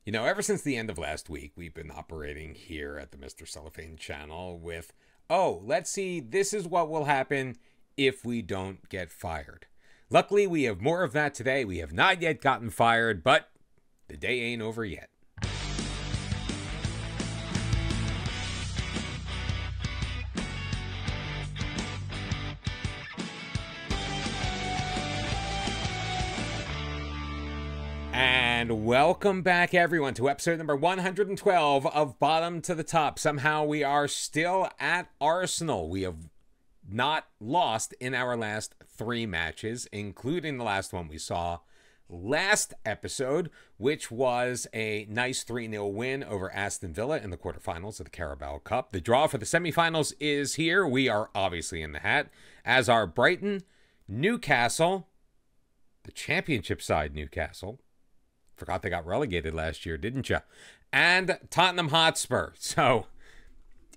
You know, ever since the end of last week, we've been operating here at the Mr. Cellophane channel with, oh, let's see, this is what will happen if we don't get fired. Luckily, we have more of that today. We have not yet gotten fired, but the day ain't over yet. And welcome back, everyone, to episode number 112 of Bottom to the Top. Somehow we are still at Arsenal. We have not lost in our last 3 matches, including the last one we saw last episode, which was a nice 3-0 win over Aston Villa in the quarterfinals of the Carabao Cup. The draw for the semifinals is here. We are obviously in the hat, as are Brighton, Newcastle, the championship side Newcastle. Forgot they got relegated last year, didn't you? And Tottenham Hotspur. So,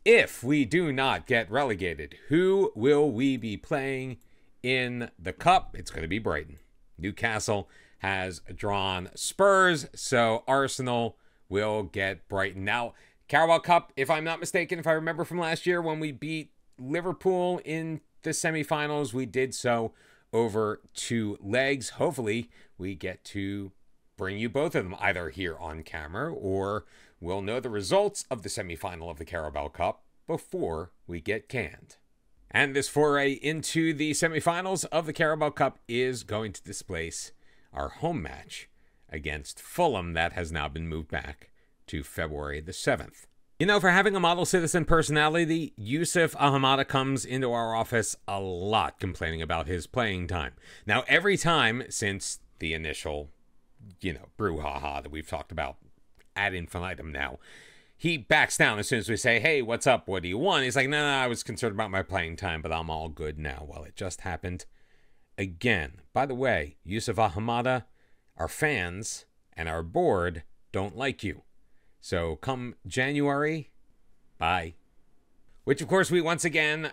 if we do not get relegated, who will we be playing in the Cup? It's going to be Brighton. Newcastle has drawn Spurs, so Arsenal will get Brighton. Now, Carabao Cup, if I'm not mistaken, if I remember from last year, when we beat Liverpool in the semifinals, we did so over 2 legs. Hopefully, we get to bring you both of them either here on camera, or we'll know the results of the semifinal of the Carabao Cup before we get canned. And this foray into the semifinals of the Carabao Cup is going to displace our home match against Fulham that has now been moved back to February the 7th. You know, for having a model citizen personality, Yusuf Ahmada comes into our office a lot complaining about his playing time. Now, every time since the initial brouhaha that we've talked about ad infinitum now, he backs down as soon as we say, hey, what's up? What do you want? He's like, no, I was concerned about my playing time, but I'm all good now. Well, it just happened again. By the way, Yusuf Ahmada, our fans and our board don't like you. So come January, bye. Which, of course, we once again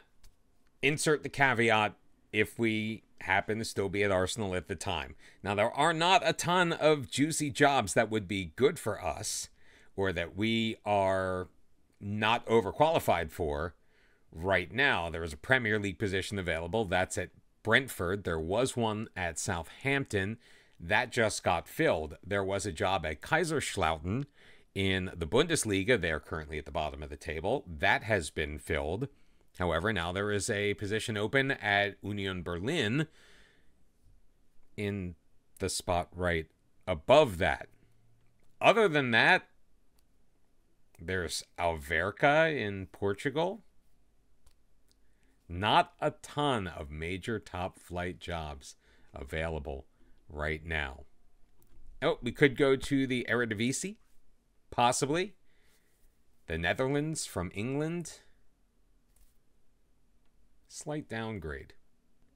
insert the caveat if we happen to still be at Arsenal at the time. Now, there are not a ton of juicy jobs that would be good for us or that we are not overqualified for right now. There is a Premier League position available. That's at Brentford. There was one at Southampton. That just got filled. There was a job at Kaiserslautern in the Bundesliga. They're currently at the bottom of the table. That has been filled. However, now there is a position open at Union Berlin in the spot right above that. Other than that, there's Alverca in Portugal. Not a ton of major top flight jobs available right now. Oh, we could go to the Eredivisie, possibly. The Netherlands from England. Slight downgrade.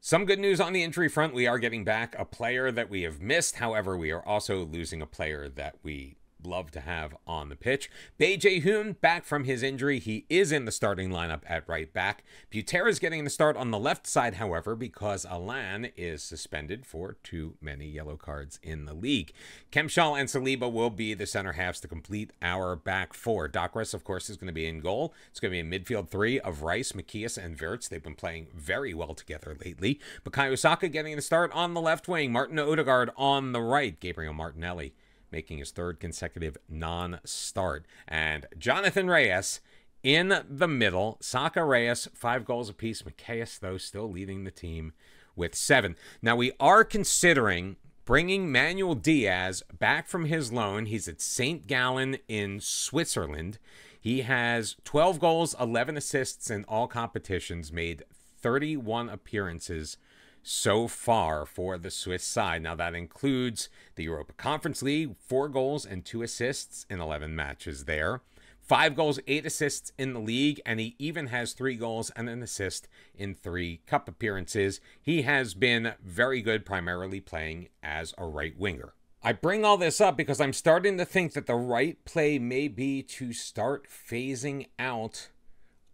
Some good news on the injury front. We are getting back a player that we have missed. However, we are also losing a player that we love to have on the pitch. Bae Jae-hoon back from his injury. He is in the starting lineup at right back. Butera is getting the start on the left side, however, because Alan is suspended for too many yellow cards in the league. Kemshal and Saliba will be the center halves to complete our back 4. Dockress, of course, is going to be in goal. It's going to be a midfield 3 of Rice, Macias, and Wirtz. They've been playing very well together lately. Bukayo Saka getting the start on the left wing. Martin Odegaard on the right. Gabriel Martinelli making his 3rd consecutive non-start. And Jonathan Reyes in the middle. Saka, Reyes, 5 goals apiece. Macias, though, still leading the team with 7. Now, we are considering bringing Manuel Diaz back from his loan. He's at St. Gallen in Switzerland. He has 12 goals, 11 assists in all competitions, made 31 appearances so far for the Swiss side. Now, that includes the Europa Conference League, 4 goals and 2 assists in 11 matches there. 5 goals, 8 assists in the league, and he even has 3 goals and an assist in 3 cup appearances. He has been very good, primarily playing as a right winger. I bring all this up because I'm starting to think that the right play may be to start phasing out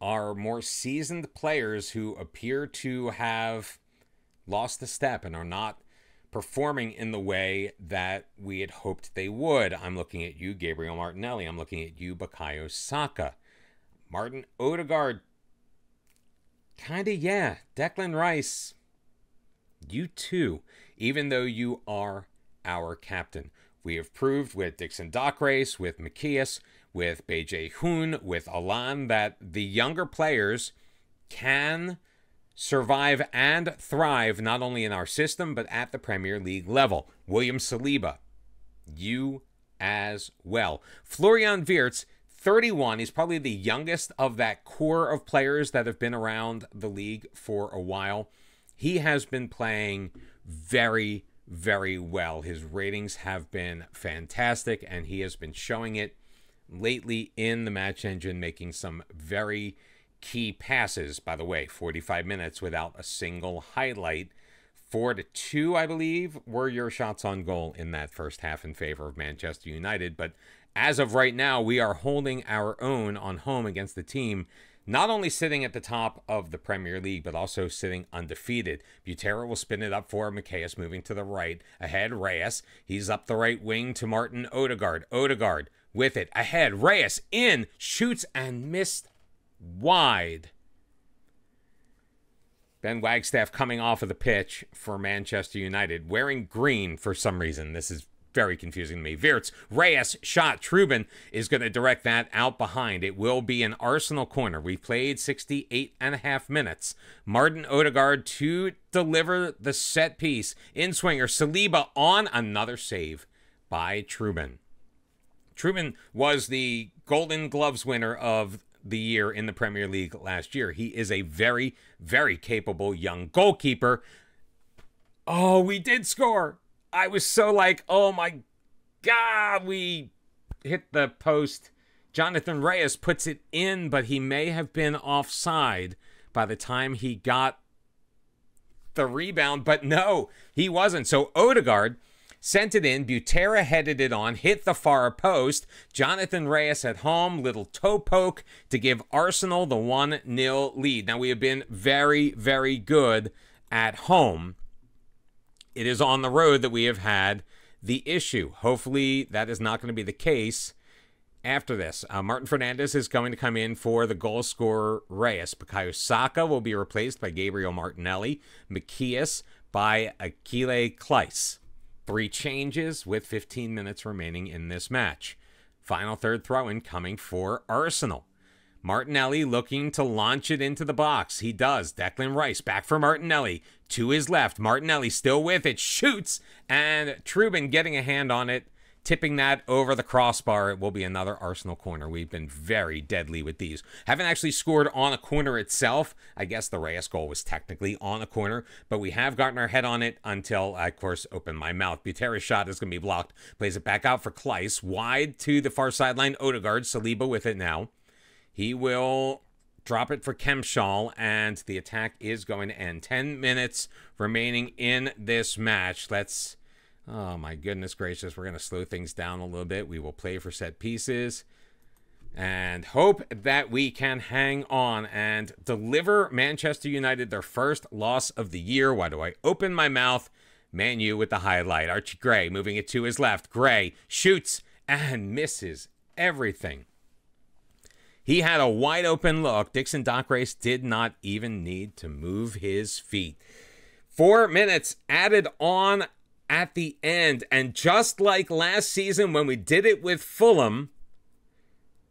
our more seasoned players who appear to have lost the step and are not performing in the way that we had hoped they would. I'm looking at you, Gabriel Martinelli. I'm looking at you, Bukayo Saka. Martin Odegaard, kind of, yeah. Declan Rice, you too, even though you are our captain. We have proved with Dixon Dockrace, with Macias, with Beje Hoon, with Alan, that the younger players can survive and thrive not only in our system, but at the Premier League level. William Saliba, you as well. Florian Wirtz, 31. He's probably the youngest of that core of players that have been around the league for a while. He has been playing very, very well. His ratings have been fantastic, and he has been showing it lately in the match engine, making some very key passes. By the way, 45 minutes without a single highlight. 4-2, I believe, were your shots on goal in that first half in favor of Manchester United. But as of right now, we are holding our own on home against the team not only sitting at the top of the Premier League, but also sitting undefeated. Butera will spin it up for Macias, moving to the right. Ahead, Reyes. He's up the right wing to Martin Odegaard. Odegaard with it. Ahead, Reyes in, shoots and missed wide. Ben Wagstaff coming off of the pitch for Manchester United, wearing green for some reason. This is very confusing to me. Wirtz, Reyes, shot. Trubin is going to direct that out behind. It will be an Arsenal corner. We've played 68.5 minutes. Martin Odegaard to deliver the set piece. In-swinger, Saliba on another save by Trubin. Trubin was the Golden Gloves winner of the year in the Premier League last year. He is a very, very capable young goalkeeper. Oh, we did score. I was so like, oh my God, we hit the post. Jonathan Reyes puts it in, but he may have been offside by the time he got the rebound. But no, he wasn't. So Odegaard sent it in. Butera headed it on, hit the far post. Jonathan Reyes at home, little toe poke to give Arsenal the 1-0 lead. Now, we have been very, very good at home. It is on the road that we have had the issue. Hopefully, that is not going to be the case after this. Martin Fernandes is going to come in for the goal scorer, Reyes. Bukayo Saka will be replaced by Gabriel Martinelli. Macias by Akile Kleiss. 3 changes with 15 minutes remaining in this match. Final third throw-in coming for Arsenal. Martinelli looking to launch it into the box. He does. Declan Rice back for Martinelli. To his left. Martinelli still with it. Shoots. And Trubin getting a hand on it. Tipping that over the crossbar. It will be another Arsenal corner. We've been very deadly with these. Haven't actually scored on a corner itself. I guess the Reyes goal was technically on a corner. But we have gotten our head on it until I, of course, opened my mouth. Butera's shot is going to be blocked. Plays it back out for Kleiss. Wide to the far sideline. Odegaard. Saliba with it now. He will drop it for Kempshall, and the attack is going to end. 10 minutes remaining in this match. Let's, oh my goodness gracious, we're going to slow things down a little bit. We will play for set pieces and hope that we can hang on and deliver Manchester United their first loss of the year. Why do I open my mouth? Man U with the highlight. Archie Gray moving it to his left. Gray shoots and misses everything. He had a wide open look. Dixon Dockrace did not even need to move his feet. 4 minutes added on at the end. And just like last season when we did it with Fulham,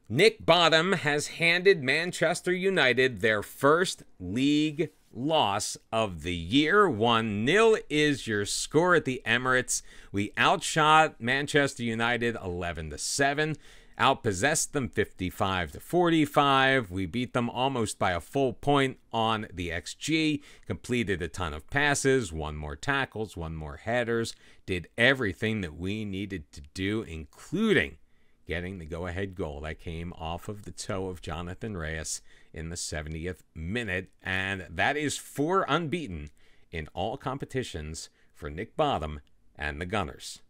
Nick Bottom has handed Manchester United their first league loss of the year. 1-0 is your score at the Emirates. We outshot Manchester United 11-7. Outpossessed them 55-45. We beat them almost by a full point on the XG. Completed a ton of passes, 1 more tackles, 1 more headers. Did everything that we needed to do, including getting the go-ahead goal that came off of the toe of Jonathan Reyes in the 70th minute. And that is 4 unbeaten in all competitions for Nick Bottom and the Gunners.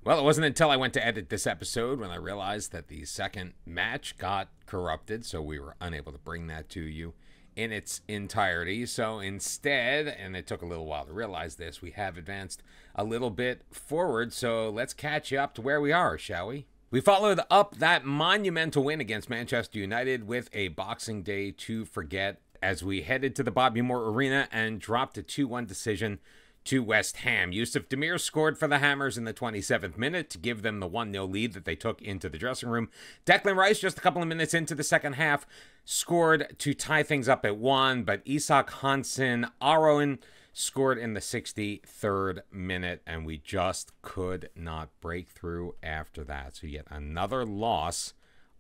Well, it wasn't until I went to edit this episode when I realized that the second match got corrupted, so we were unable to bring that to you in its entirety. So instead, and it took a little while to realize this, we have advanced a little bit forward. So let's catch up to where we are, shall we? We followed up that monumental win against Manchester United with a Boxing Day to forget as we headed to the Bobby Moore Arena and dropped a 2-1 decision to West Ham. Yusuf Demir scored for the Hammers in the 27th minute to give them the 1-0 lead that they took into the dressing room. Declan Rice, just a couple of minutes into the second half, scored to tie things up at 1, but Isak Hansen Aroen scored in the 63rd minute, and we just could not break through after that. So yet another loss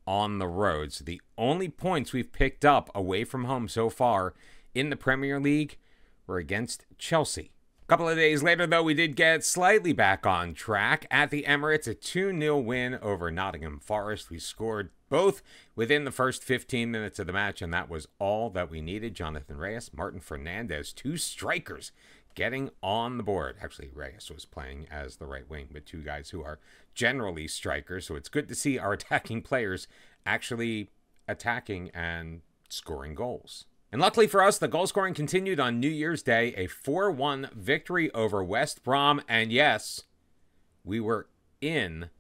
on the road. So the only points we've picked up away from home so far in the Premier League were against Chelsea. A couple of days later, though, we did get slightly back on track at the Emirates, a 2-0 win over Nottingham Forest. We scored both within the first 15 minutes of the match, and that was all that we needed. Jonathan Reyes, Martin Fernandez, 2 strikers getting on the board. Actually, Reyes was playing as the right wing, but 2 guys who are generally strikers. So it's good to see our attacking players actually attacking and scoring goals. And luckily for us, the goal scoring continued on New Year's Day, a 4-1 victory over West Brom. And yes, we were in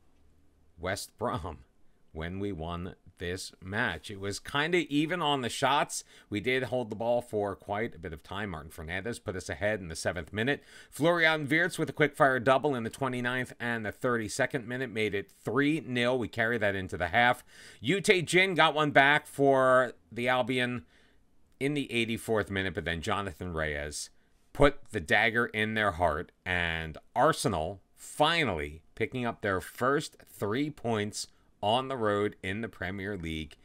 West Brom when we won this match. It was kind of even on the shots. We did hold the ball for quite a bit of time. Martin Fernandez put us ahead in the 7th minute. Florian Wirtz with a quick-fire double in the 29th and the 32nd minute made it 3-0. We carried that into the half. Ute Jin got one back for the Albion in the 84th minute, but then Jonathan Reyes put the dagger in their heart, and Arsenal finally picking up their first 3 points on the road in the Premier League.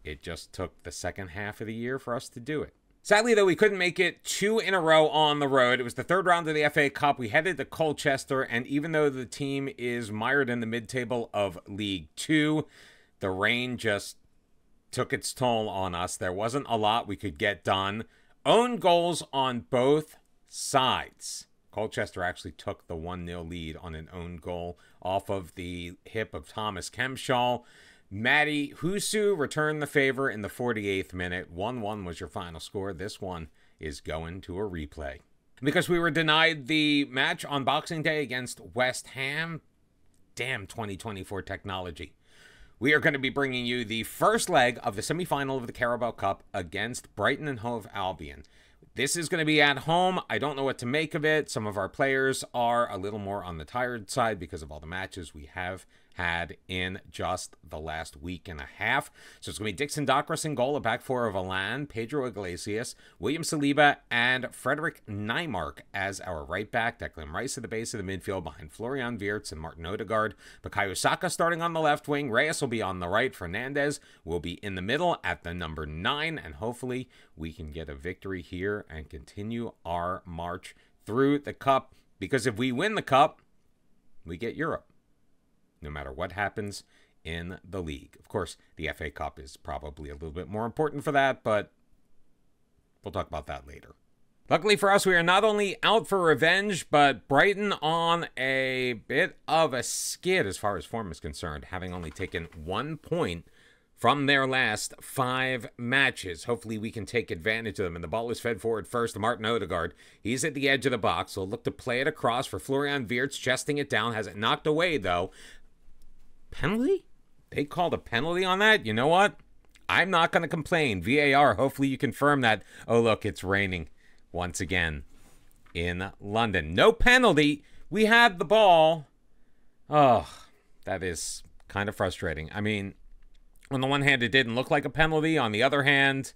It just took the second half of the year for us to do it. Sadly, though, we couldn't make it 2 in a row on the road. It was the 3rd round of the FA Cup. We headed to Colchester, and even though the team is mired in the mid-table of League 2, the rain just took its toll on us. There wasn't a lot we could get done. Own goals on both sides. Colchester actually took the 1-0 lead on an own goal off of the hip of Thomas Kempschall. Matty Husu returned the favor in the 48th minute. 1-1 was your final score. This one is going to a replay. Because we were denied the match on Boxing Day against West Ham, damn 2024 technology. We are going to be bringing you the first leg of the semifinal of the Carabao Cup against Brighton and Hove Albion. This is going to be at home. I don't know what to make of it. Some of our players are a little more on the tired side because of all the matches we have had in just the last week and a half. So it's going to be Dixon Dockrus in goal, a back four of Alan, Pedro Iglesias, William Saliba, and Frederick Nymark as our right back. Declan Rice at the base of the midfield behind Florian Wirtz and Martin Odegaard. Bukayo Saka starting on the left wing. Reyes will be on the right. Fernandez will be in the middle at the number 9. And hopefully we can get a victory here and continue our march through the cup. Because if we win the cup, we get Europe, no matter what happens in the league. Of course, the FA Cup is probably a little bit more important for that, but we'll talk about that later. Luckily for us, we are not only out for revenge, but Brighton on a bit of a skid as far as form is concerned, having only taken 1 point from their last 5 matches. Hopefully we can take advantage of them. And the ball is fed forward first to Martin Odegaard. He's at the edge of the box. So look to play it across for Florian Wirtz, chesting it down. Has it knocked away, though. Penalty? They called a penalty on that? You know what? I'm not going to complain. VAR, hopefully you confirm that. Oh, look, it's raining once again in London. No penalty. We had the ball. Oh, that is kind of frustrating. I mean, on the one hand, it didn't look like a penalty. On the other hand,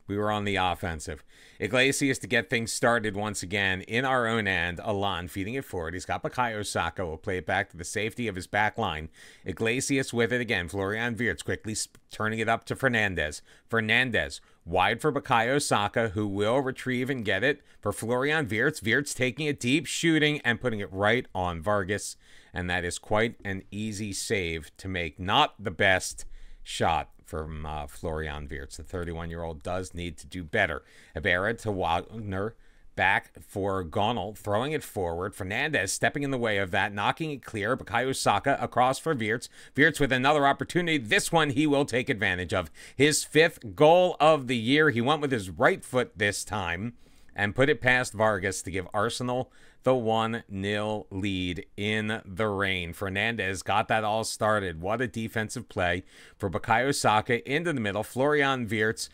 we were on the offensive. Iglesias to get things started once again in our own end. Alan feeding it forward. He's got Bukayo Saka. Will play it back to the safety of his back line. Iglesias with it again. Florian Wirtz quickly turning it up to Fernandez. Fernandez wide for Bukayo Saka, who will retrieve and get it for Florian Wirtz. Wirtz taking it deep, shooting, and putting it right on Vargas. And that is quite an easy save to make. Not the best shot from Florian Wirtz. The 31-year-old does need to do better. Ibarra to Wagner. Back for Gonal, throwing it forward. Fernandez stepping in the way of that, knocking it clear. Bukayo Saka across for Wirtz. Wirtz with another opportunity. This one he will take advantage of. His 5th goal of the year. He went with his right foot this time and put it past Vargas to give Arsenal the 1-0 lead in the rain. Fernandez got that all started. What a defensive play for Bukayo Saka into the middle. Florian Wirtz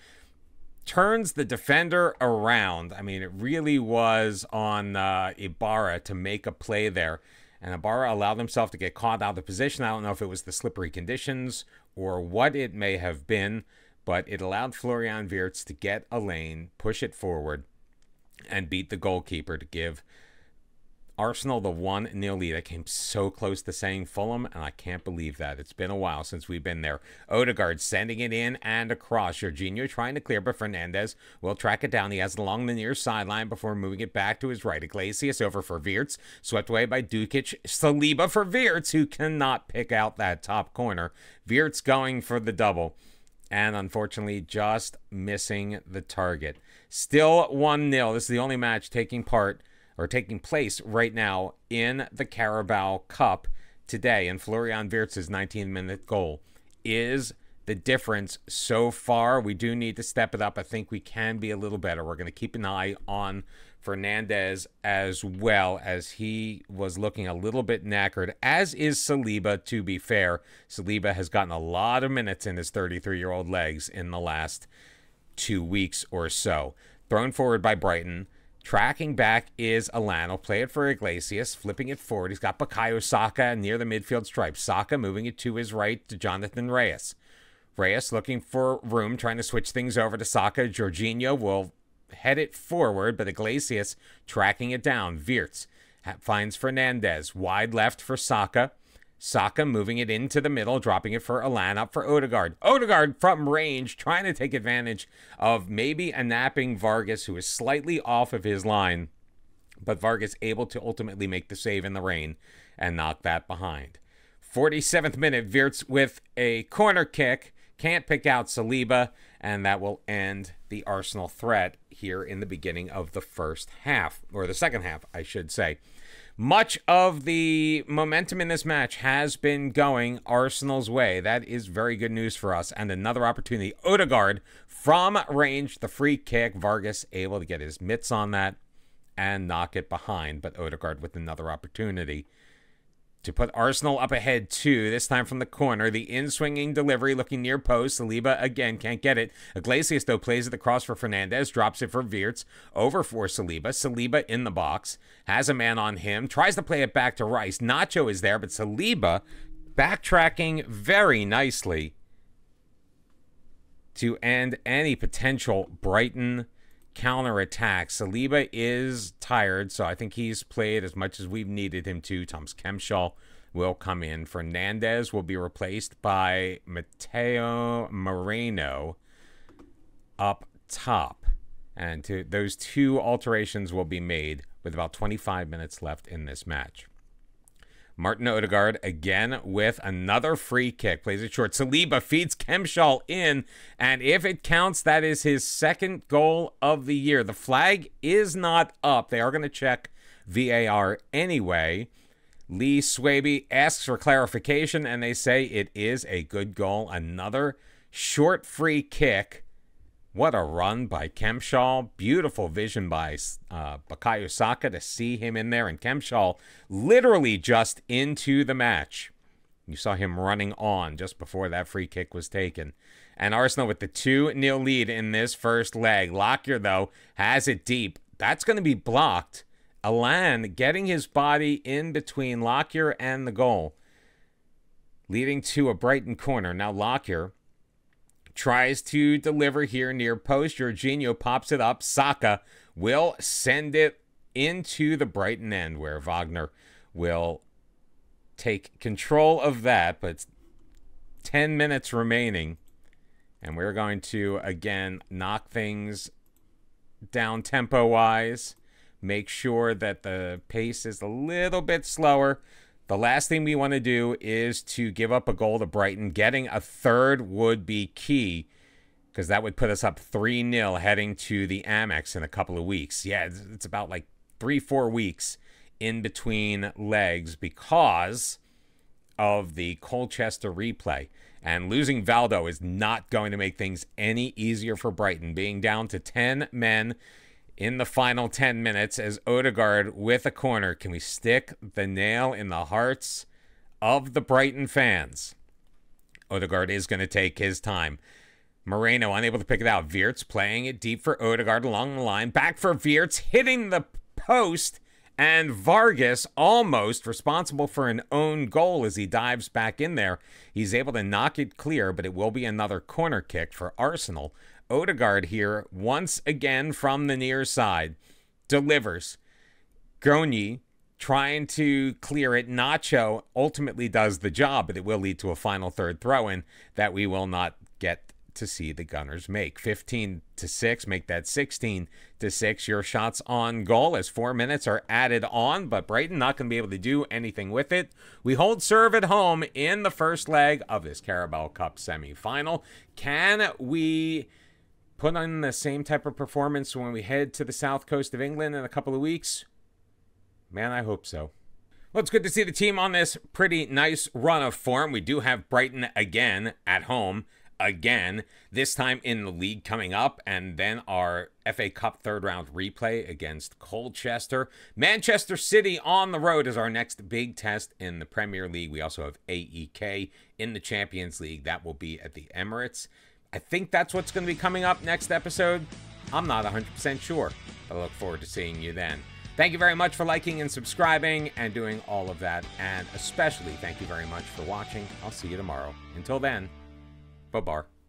turns the defender around. I mean, it really was on Ibarra to make a play there. And Ibarra allowed himself to get caught out of position. I don't know if it was the slippery conditions or what it may have been, but it allowed Florian Wirtz to get a lane, push it forward, and beat the goalkeeper to give Arsenal the 1-0 lead. I came so close to saying Fulham, and I can't believe that. It's been a while since we've been there. Odegaard sending it in and across. Jorginho trying to clear, but Fernandez will track it down. He has it along the near sideline before moving it back to his right. Iglesias over for Wirtz. Swept away by Dukic. Saliba for Wirtz, who cannot pick out that top corner. Wirtz going for the double, and unfortunately just missing the target. Still 1-0. This is the only match taking place right now in the Carabao Cup today. And Florian Wirtz's 19-minute goal is the difference so far. We do need to step it up. I think we can be a little better. We're going to keep an eye on Fernandez as well, as he was looking a little bit knackered, as is Saliba, to be fair. Saliba has gotten a lot of minutes in his 33-year-old legs in the last 2 weeks or so. Thrown forward by Brighton. Tracking back is Alan. Will play it for Iglesias, flipping it forward. He's got Bukayo Saka near the midfield stripe. Saka moving it to his right to Jonathan Reyes. Reyes looking for room, trying to switch things over to Saka. Jorginho will head it forward, but Iglesias tracking it down. Wirtz finds Fernandez. Wide left for Saka. Saka moving it into the middle, dropping it for Alan, up for Odegaard. Odegaard from range, trying to take advantage of maybe a napping Vargas, who is slightly off of his line. But Vargas able to ultimately make the save in the rain and knock that behind. 47th minute, Wirtz with a corner kick. Can't pick out Saliba, and that will end the Arsenal threat here in the beginning of the first half, or the second half, I should say. Much of the momentum in this match has been going Arsenal's way. That is very good news for us. And another opportunity. Odegaard from range, the free kick. Vargas able to get his mitts on that and knock it behind. But Odegaard with another opportunity to put Arsenal up ahead 2, this time from the corner. The in-swinging delivery looking near post. Saliba again can't get it. Iglesias, though, plays it across for Fernandez. Drops it for Wirtz. Over for Saliba. Saliba in the box. Has a man on him. Tries to play it back to Rice. Nacho is there, but Saliba backtracking very nicely to end any potential Brighton counterattack. Saliba is tired, so I think he's played as much as we've needed him to. Thomas Kempshaw will come in. Fernandez will be replaced by Mateo Moreno up top. And those 2 alterations will be made with about 25 minutes left in this match. Martin Odegaard again with another free kick. Plays it short. Saliba feeds Kempshaw in. And if it counts, that is his 2nd goal of the year. The flag is not up. They are going to check VAR anyway. Lee Swaby asks for clarification, and they say it is a good goal. Another short free kick. What a run by Kempshaw. Beautiful vision by Bukayo Saka to see him in there. And Kempshaw literally just into the match. You saw him running on just before that free kick was taken. And Arsenal with the 2-0 lead in this first leg. Lockyer, though, has it deep. That's going to be blocked. Alan getting his body in between Lockyer and the goal, leading to a Brighton corner. Now Lockyer tries to deliver here near post. Jorginho pops it up. Saka will send it into the Brighton end, where Wagner will take control of that. But 10 minutes remaining, and we're going to, again, knock things down tempo-wise. Make sure that the pace is a little bit slower. The last thing we want to do is to give up a goal to Brighton. Getting a third would be key because that would put us up 3-0 heading to the Amex in a couple of weeks. Yeah, it's about like 3-4 weeks in between legs because of the Colchester replay. And losing Valdo is not going to make things any easier for Brighton, being down to 10 men in the final 10 minutes as Odegaard with a corner. Can we stick the nail in the hearts of the Brighton fans? Odegaard is going to take his time. Moreno unable to pick it out. Wirtz playing it deep for Odegaard along the line. Back for Wirtz, hitting the post. And Vargas, almost responsible for an own goal as he dives back in there. He's able to knock it clear, but it will be another corner kick for Arsenal. Odegaard here, once again from the near side, delivers. Gronyi trying to clear it. Nacho ultimately does the job, but it will lead to a final third throw-in that we will not get to see the Gunners make. 15-6, make that 16-6. Your shots on goal as 4 minutes are added on, but Brighton not going to be able to do anything with it. We hold serve at home in the first leg of this Carabao Cup semi-final. Can we put on the same type of performance when we head to the south coast of England in a couple of weeks? Man, I hope so. Well, it's good to see the team on this pretty nice run of form. We do have Brighton again at home. Again, this time in the league coming up, and then our FA Cup third round replay against Colchester. Manchester City on the road is our next big test in the Premier League. We also have AEK in the Champions League. That will be at the Emirates. I think that's what's going to be coming up next episode. I'm not 100% sure, but I look forward to seeing you then. Thank you very much for liking and subscribing and doing all of that, and especially thank you very much for watching. I'll see you tomorrow. Until then, bye-bye.